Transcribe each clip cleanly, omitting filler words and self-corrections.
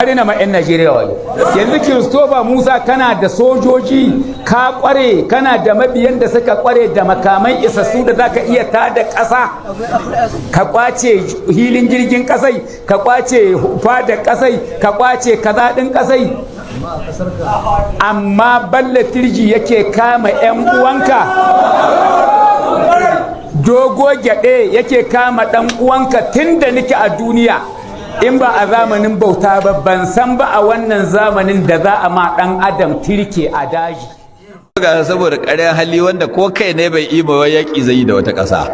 na ma 'yan Najeriya wayo. Yanzu Kiristoba Musa kana da sojoji ka kware, kana da mabiyan da suka kware da makamai isassu da zaka iya tada ƙasa, ka kwace hilin jirgin ƙasai, ka kwace fada ƙasai, ka kwace kaza ɗin ƙasai. Amma Bello Turji yake kama 'yan uwanka, dogo gyaɗe yake kama ɗan uwanka tun da nake a duniya. In ba a zamanin bauta ba, ban san ba a wannan zamanin da za a ma ɗan adam tirke a daji. Ga saboda ƙaryan hali wanda ko kai ne bai yi ba yaƙi zai yi da wata ƙasa.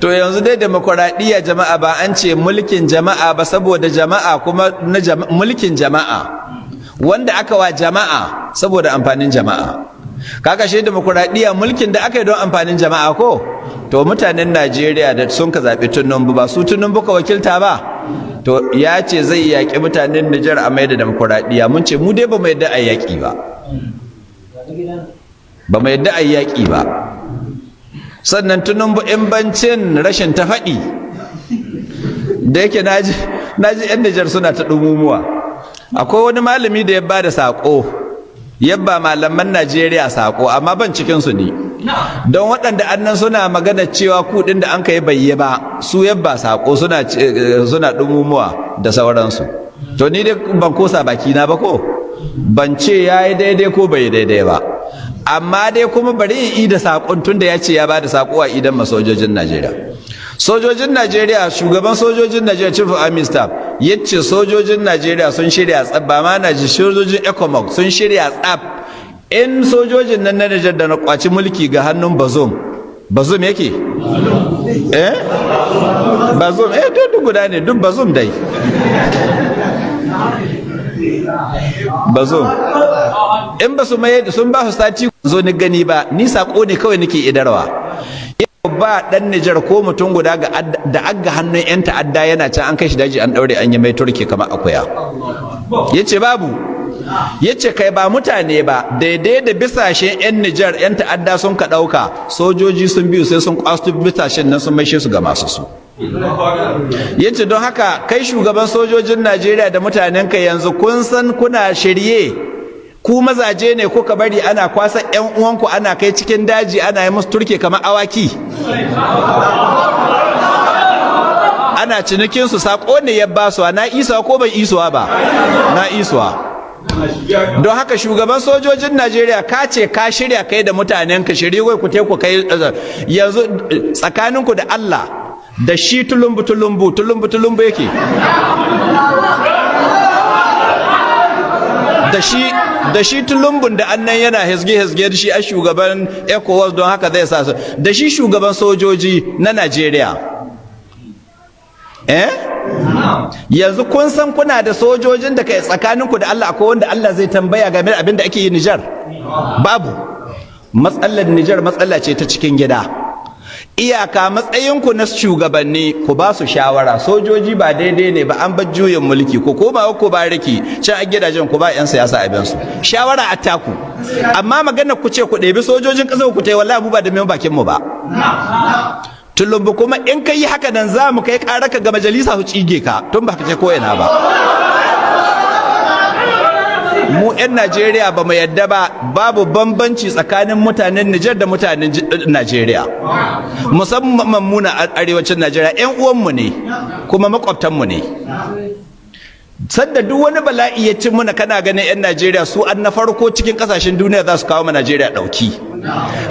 To yanzu dai demokuraɗiyya jama'a ba an ce mulkin jama'a ba, saboda jama'a kuma na mulkin jama'a wanda aka wa jama'a saboda amfanin jama'a. Kaka shi demokuraɗiyya mulkin da aka yi don amfanin jama'a ko? To mutanen Najeriya da sun ka zaɓi Tinubu ba su Tinubu ka wakilta ba? To ya ce zai yaƙi mutanen Nijar a mai da demokuraɗiyya. Mun ce mu dai ba mu yadda a yaƙi ba. Ba mu yadda a yaƙi ba. Sannan Tinubu in bancin rashin ta faɗi da yake naji 'yan Nijar suna ta ɗumumuwa. Akwai wani malami da ya ba da saƙo, yabba malaman Najeriya saƙo, amma ban cikinsu ne. Don waɗanda annan suna magana cewa kuɗin da an kai bayye ba, su yabba saƙo suna ɗumumuwa da sauransu. To ni dai ban kosa baki na ba ko? Ban ce ya yi daidai ko bai daidai ba. Amma dai kuma bari in yi da saƙon tun da ya ce ya ba da saƙo a idan masojojin Najeriya. Sojojin Najeriya, shugaban sojojin Najeriya Chief of Army Staff ya ce sojojin Najeriya sun shirya tsab, ba ma sojojin ECOMOG sun shirya tsab. In sojojin nan na Nijar da na kwaci mulki ga hannun Bazum yake? Bazum, duk guda ne, duk Bazum dai. Bazum. In ba su mai sun ba su sati zo ni gani ba, ni sako ne kawai nake idarwa. Ba dan Nijar ko mutum guda da aga hannun 'yan ta'adda yana can an kai shi daji an daure an yi mai turke kamar akuya. Yace babu. Yace kai ba mutane ba, daidai da bisashen 'yan Nijar 'yan ta'adda sun ka dauka, sojoji sun biyu sai sun kwasto bisashen nan sun maishe su ga masu su. Yace don haka kai shugaban sojojin Najeriya da mutanen ka yanzu kun san kuna shirye, ku mazaje ne kuka bari ana kwasa 'yan uwanku ana kai cikin daji ana yi musu turke kamar awaki, ana cinikin su. Sako ne ya ba su, na isuwa ko bai isuwa ba? Na isuwa. Don haka shugaban sojojin Najeriya ka ce ka shirya kai da mutanen ka shirye ku ku kai yanzu tsakaninku da Allah da shi tulumbu yake da shi tulumbun da annan yana hezge da shi a shugaban ECOWAS, don haka zai sa su da shi shugaban sojoji na Najeriya. Yanzu kun san kuna da sojojin da kai tsakaninku da Allah akwai wanda Allah zai tambaya game da abin da ake yi Nijar? Babu. Matsalar Nijar matsala ce ta cikin gida. Iyaka matsayinku na shugabanni ku ba su shawara, sojoji ba daidai ne ba, an bar juyin mulki ko koma ku ba riki can a gidajen ku ba 'yan siyasa abin su shawara a taku. Amma magana ku ce ku ɗebi sojojin ƙasar ku tai, wallahi ba da min bakin mu ba. Tulumbu kuma in ka yi haka nan za mu kai ƙararka ga majalisa su cige ka tun ba ka ce ko ina ba. Mu 'yan Najeriya ba mu yadda ba, babu bambanci tsakanin mutanen Nijar da mutanen Najeriya, musamman mu na arewacin Najeriya 'yan uwanmu ne kuma makwabtanmu ne. Sadda duk wani bala'i ya cin muna kana ganin 'yan Najeriya su an na farko cikin kasashen duniya za su kawo ma Najeriya ɗauki.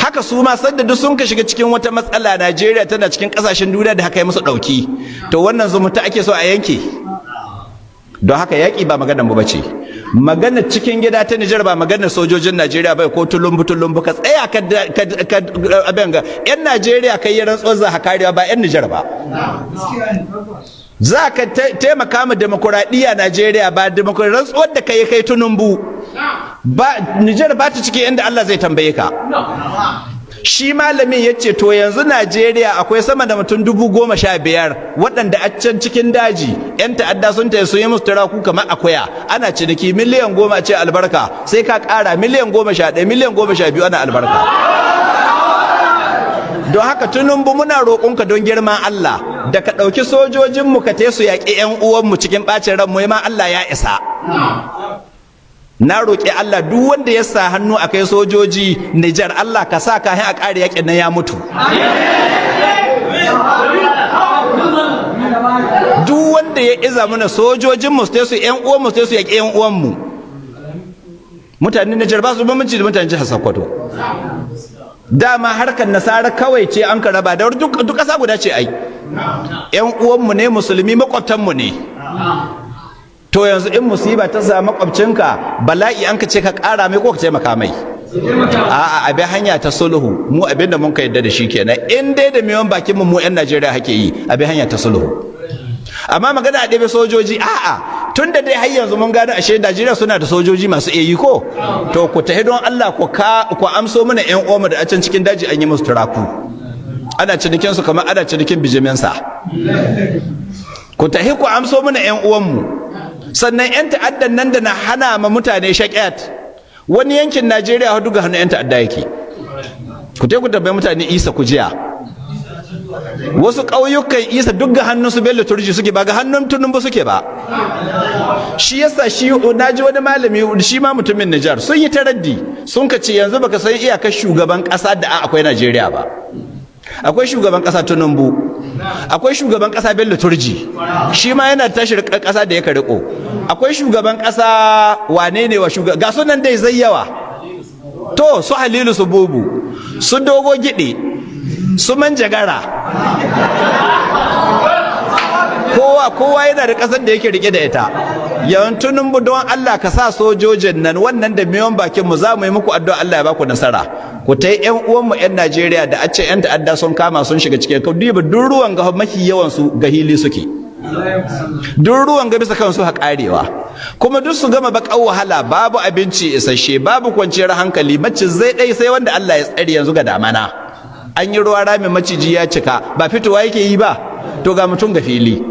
Haka su ma sadda duk sun ka shiga cikin wata matsala, Najeriya tana cikin kasashen duniya da haka yi musu ɗauki. To wannan zumunta ake so a yanke. Don haka yaƙi ba maganar mu bace. Maganar cikin gida ta Nijar ba maganar sojojin Najeriya bai ko tulumbu ka tsaya ka abin ga 'yan Najeriya kai yi rantsuwar za kariya ba 'yan Nijar ba. Za ka taimaka ma demokuraɗiyya Najeriya ba rantsuwar da kai kai Tinubu ba. Nijar ba ta cikin inda Allah zai tambaye ka. Shi malamin ya ce to yanzu Najeriya akwai sama da mutum 15,000 waɗanda a can cikin daji 'yan ta'adda sun taya sun yi musu turaku kamar akuya, ana ciniki miliyan 10 ce albarka, sai ka ƙara miliyan 11 miliyan 12 ana albarka. don haka Tinubu muna roƙonka don girman Allah da ka ɗauki sojojinmu ka te su yaƙi 'yan uwanmu cikin ɓacin ran mu ma Allah ya isa. Na roƙi Allah duk wanda ya sa hannu a kai sojoji Nijar, Allah ka sa kahin a ƙare yaƙin nan ya mutu. Duk wanda ya iza mana sojojinmu su te su 'yan uwanmu su te su yaƙi 'yan uwanmu. Mutanen Nijar ba su bambanci da mutanen jihar Sokoto. Dama harkar nasara kawai ce an ka raba da duk ƙasa guda ce ai. 'Yan uwanmu ne musulmi, makwabtanmu ne. To yanzu in musiba ta sa makwabcinka bala'i an ka ce ka ƙara mai ko ka taimaka mai. A'a, abin hanya ta sulhu, mu abin da mun ka yadda da shi kenan. In dai da miyan bakin mu 'yan Najeriya hake yi, abin hanya ta sulhu. Amma magana a ɗebe sojoji, a'a, tun da dai har yanzu mun gano ashe Najeriya suna da sojoji masu iya yi ko, to ku tahi don Allah ku amso mana 'yan uwanmu da a can cikin daji an yi musu turaku, ana cinikin su kamar ana cinikin bijiminsa. Ku tahi ku amso mana 'yan uwanmu. Sannan 'yan ta'addan nan da na hana ma mutane shaƙet, wani yankin Najeriya hudu ga hannun 'yan ta'adda yake. Ku tahi ku tabbai mutane Isa ku jiya. Wasu ƙauyukan Isa duk ga hannun su Bello Turji suke, ba ga hannun Tinubu suke ba. Shi yasa na ji wani malami shi ma mutumin Nijar sun yi taraddi sun ka ce yanzu baka san iyakar shugaban ƙasa da akwai Najeriya ba. Akwai shugaban ƙasa Tinubu, akwai shugaban ƙasa Bello Turji, shi ma yana tashi ƙasa da ya riko. Akwai shugaban ƙasa wane ne wa shugaban, ga sunan dai zai yawa. To su Halilu su Bubu, su Dogo Gide, su Manjagara. Kowa yana da ƙasar da yake rike da ita. Yawan Tinubu don Allah ka sa sojojin nan wannan da miyan bakin mu za mu yi muku addu'a Allah ya baku nasara. Ku tai 'yan uwanmu 'yan Najeriya da a ce 'yan ta'adda sun kama sun shiga cikin kaudiba duk ruwan ga mafi yawan su ga hili suke. Duk ruwan ga bisa kansu ha karewa. Kuma duk su gama baƙar wahala, babu abinci isasshe, babu kwanciyar hankali, mace zai dai sai wanda Allah ya tsare yanzu ga damana. An yi ruwa ramin maciji ya cika, ba fitowa yake yi ba, to ga mutum ga fili.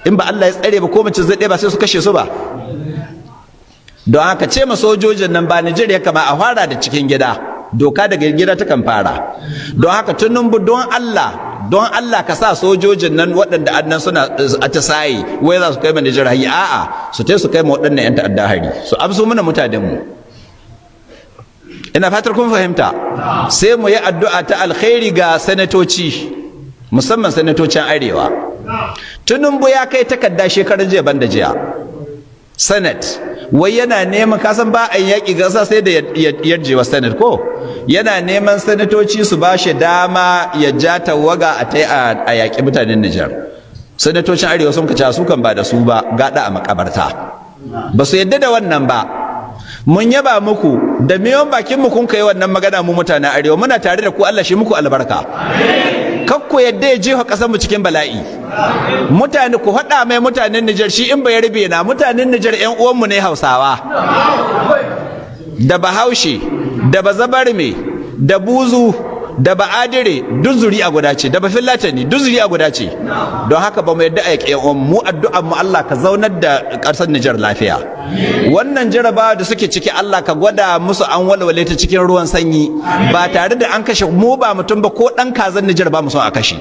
In ba Allah ya tsare ba ko mace zai ɗaya ba sai su kashe su ba. Don haka ce ma sojojin nan ba Najeriya kama a fara da cikin gida, doka daga gida ta kan fara. Don haka Tinubu don Allah ka sa sojojin nan waɗanda annan suna atisaye wai za su kai ma Najeriya hari, a'a su tai su kai ma waɗannan 'yan ta'adda hari, su amso mana mutanenmu. Ina fatar kun fahimta. Sai mu yi addu'a ta alkhairi ga sanatoci, musamman sanatocin Arewa. Tinubu ya kai takarda shekaran jiya banda jiya Senate, wai yana neman, kasan ba a yaƙi gasa sai da yarjewa Senate ko, yana neman sanatoci su ba shi dama ya ja tawaga a yaƙi mutanen Nijar. Sanatocin Arewa sun kaca su kan ba da su ba, gada a makabarta, ba su yadda da wannan ba. Mun yaba muku da miyan bakin mu kun kai wannan magana, mu mutanen Arewa muna tare da ku, Allah shi muku albarka. Kakku yadda ya jefa ƙasar mu cikin bala'i. Mutane ku haɗa mai mutanen Nijar, shi in bai rabe na mutanen Nijar 'yan uwanmu ne Hausawa, da Bahaushe, da Bazabarme, da Buzu, da Ba'adire, duk zuri'a guda ce, da Bafilatani duk zuri'a guda ce. Don haka ba mu yadda a yaƙi 'yan uwanmu. Mu addu'an mu Allah ka zaunar da ƙasar Nijar lafiya. Wannan jarabawa da suke ciki Allah ka gwada musu an walwale ta cikin ruwan sanyi, ba tare da an kashe mu ba mutum ba, ko ɗan kazan Nijar ba mu son a kashe.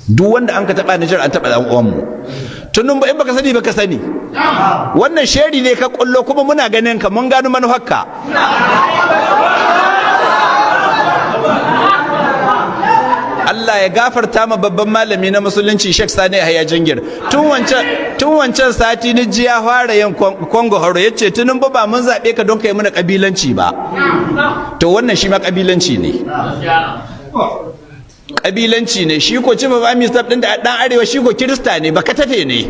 Duk wanda an ka taɓa Nijar an taɓa ɗan uwanmu. Tunun ba in baka sani baka sani. Wannan sheri ne ka kullo, kuma muna ganin ka, mun gano manufarka. Allah ya gafarta ma babban malami na musulunci Sheikh Sani Yahaya Jingir. Tun wancan sati ni ji ya fara yin Kongo horo, yace tunun ba mun zabe ka don kai mana kabilanci ba. To wannan shi ma kabilanci ne. Kabilanci ne, shi ko chief of army staff din da dan Arewa, shi ko Kirista ne, baka tafe ne.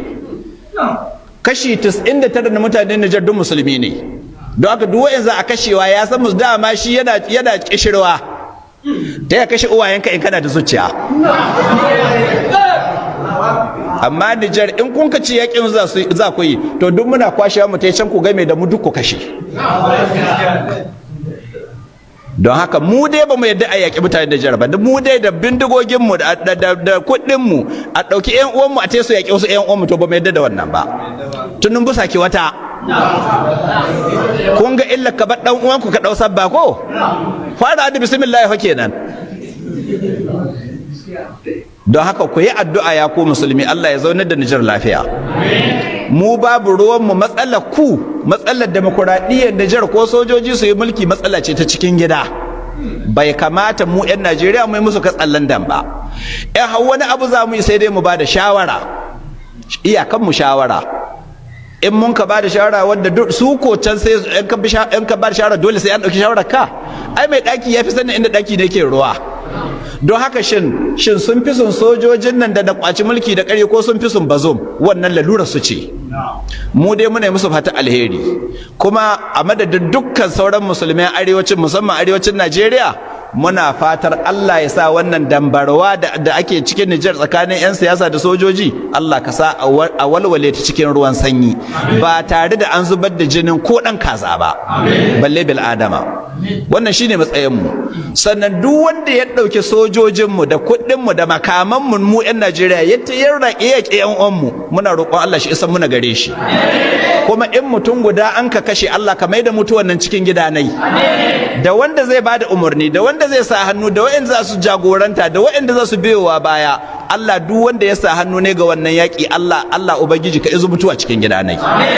Kashi 99 na mutanen Nijar duk musulmi ne. Don haka duk wa'in za a kashewa ya san musu dama shi yana kishirwa. Ta ya kashe uwayenka in kana da zuciya. Amma Nijar in kun ka ci yakin za ku yi, to duk muna kwashewa mu ta can ku game da mu duk ku kashe. Don haka mu dai ba mu yadda a yaƙi mutane da jaraba, mu dai da bindigoginmu da kuɗinmu a ɗauki 'yan uwanmu a tesu yaƙi wasu 'yan uwanmu, to ba mu yadda da wannan ba. Tunun busa ki wata. Kun ga illa ka bar ɗan uwanku ka ɗau sabba ko? Fara da bismillah fa kenan. don haka ku yi addu'a ya ku musulmi Allah ya zaunar da Nijar lafiya. Mu babu ruwanmu matsalar matsalar demokuraɗiyyar Nijar ko sojoji su yi mulki matsala ce ta cikin gida. Bai kamata mu 'yan Najeriya mu yi musu katsallandan ba. Wani abu za mu yi sai dai mu ba da shawara, iyakan mu shawara. In mun ka ba da shawara wadda su ko can sai in ka ba da shawara dole sai an ɗauki shawarar ka. Ai mai ɗaki ya fi sanin inda ɗaki ne ke ruwa. Don haka shin sun fi sun sojojin nan da kwaci mulki da ƙarya ko sun fi sun bazum, wannan lalura su ce. Mu dai muna musu fata alheri, kuma a madadin dukkan sauran musulmai arewacin, musamman arewacin Najeriya, muna fatar Allah ya sa wannan dambarwa da ake cikin Nijar tsakanin 'yan siyasa da sojoji, Allah ka sa a walwale ta cikin ruwan sanyi ba tare da an zubar da jinin ko ɗan kaza ba, balle bil adama. Wannan shine matsayinmu. Sannan duk wanda ya ɗauki sojojinmu da kuɗinmu da makamanmu mu 'yan Najeriya ya yaƙi 'yan uwanmu, muna roƙon Allah shi isan muna gare shi. Kuma in mutum guda an ka kashe, Allah ka maida mutuwan nan cikin gidanai, da wanda zai bada umarni, da wanda zai sa hannu, da waɗanda za su jagoranta, da waɗanda za su biyowa baya. Allah duk wanda ya sa hannu ne ga wannan yaƙi, Allah Ubangiji ka izu mutuwa cikin gidanai.